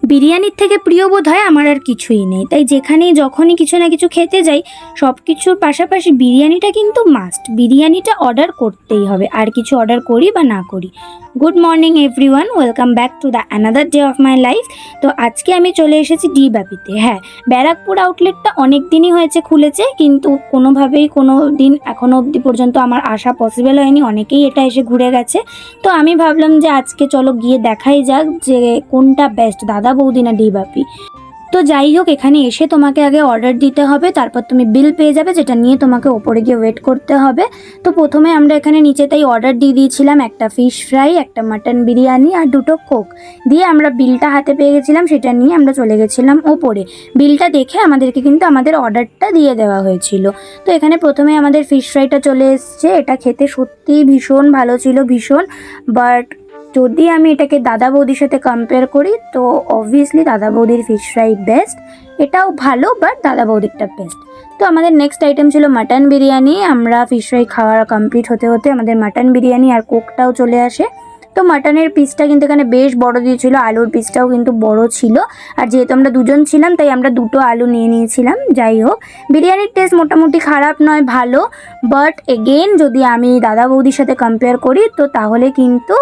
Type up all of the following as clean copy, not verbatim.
বিরিয়ানির থেকে প্রিয় বোধ হয় আমার আর কিছুই নেই, তাই যেখানেই যখনই কিছু না কিছু খেতে যাই সব কিছুর পাশাপাশি বিরিয়ানিটা কিন্তু মাস্ট। বিরিয়ানিটা অর্ডার করতেই হবে, আর কিছু অর্ডার করি বা না করি। Good morning everyone, welcome back to the another day of my life. তো আজকে আমি চলে এসেছি ডি বাপিতে। হ্যাঁ, ব্যারাকপুর আউটলেটটা অনেক দিনই হয়েছে খুলেছে, কিন্তু কোনোভাবেই কোনো দিন এখনও অবধি পর্যন্ত আমার আসা পসিবল হয়নি। অনেকেই এটা এসে ঘুরে গেছে, তো আমি ভাবলাম যে আজকে চলো গিয়ে দেখাই যাক যে কোনটা বেস্ট, দাদা বৌদি না ডি বাপি। তো যাই হোক, এখানে এসে তোমাকে আগে অর্ডার দিতে হবে, তারপর তুমি বিল পেয়ে যাবে, যেটা নিয়ে তোমাকে ওপরে গিয়ে ওয়েট করতে হবে। তো প্রথমে আমরা এখানে নিচেতেই অর্ডার দিয়ে দিয়েছিলাম, একটা ফিশ ফ্রাই, একটা মাটন বিরিয়ানি আর দুটো কোক দিয়ে আমরা বিলটা হাতে পেয়ে গেছিলাম। সেটা নিয়ে আমরা চলে গেছিলাম ওপরে। বিলটা দেখে আমাদেরকে কিন্তু আমাদের অর্ডারটা দিয়ে দেওয়া হয়েছিল। তো এখানে প্রথমে আমাদের ফিশ ফ্রাইটা চলে এসছে। এটা খেতে সত্যিই ভীষণ ভালো ছিল, ভীষণ। বাট যদি আমি এটাকে দাদা বৌদির সাথে কম্পেয়ার করি তো অবভিয়াসলি দাদা বৌদির ফিশ ফ্রাই বেস্ট। এটাও ভালো, বাট দাদা বৌদিরটা বেস্ট। তো আমাদের নেক্সট আইটেম ছিল মাটন বিরিয়ানি। আমরা ফিশ ফ্রাই খাওয়া কমপ্লিট হতে হতে আমাদের মাটন বিরিয়ানি আর কোকটাও চলে আসে। তো মাটনের পিসটা কিন্তু এখানে বেশ বড় দিয়েছিল, আলুর পিসটাও কিন্তু বড় ছিল। আর যেহেতু আমরা দুজন ছিলাম তাই আমরা দুটো আলু নিয়ে নিয়েছিলাম। যাই হোক, বিরিয়ানির টেস্ট মোটামুটি খারাপ নয়, ভালো। বাট এগেন যদি আমি দাদা বৌদির সাথে কম্পেয়ার করি তো তাহলে কিন্তু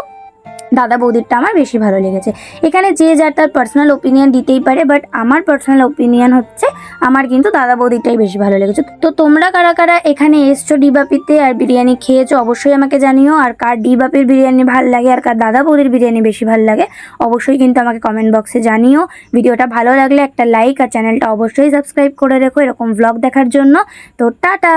দাদা বৌদিরটা আমার বেশি ভালো লেগেছে। এখানে যে যার তার পার্সোনাল ওপিনিয়ন দিতেই পারে, বাট আমার পার্সোনাল ওপিনিয়ন হচ্ছে আমার কিন্তু দাদা বৌদিরটাই বেশি ভালো লেগেছে। তো তোমরা কারা কারা এখানে এসছো ডি বাপিতে আর বিরিয়ানি খেয়েছো অবশ্যই আমাকে জানিও। আর কার ডি বাপির বিরিয়ানি ভালো লাগে আর কার দাদা বৌদির বিরিয়ানি বেশি ভালো লাগে অবশ্যই কিন্তু আমাকে কমেন্ট বক্সে জানিও। ভিডিওটা ভালো লাগলে একটা লাইক আর চ্যানেলটা অবশ্যই সাবস্ক্রাইব করে রেখো এরকম ভ্লগ দেখার জন্য। তো টাটা।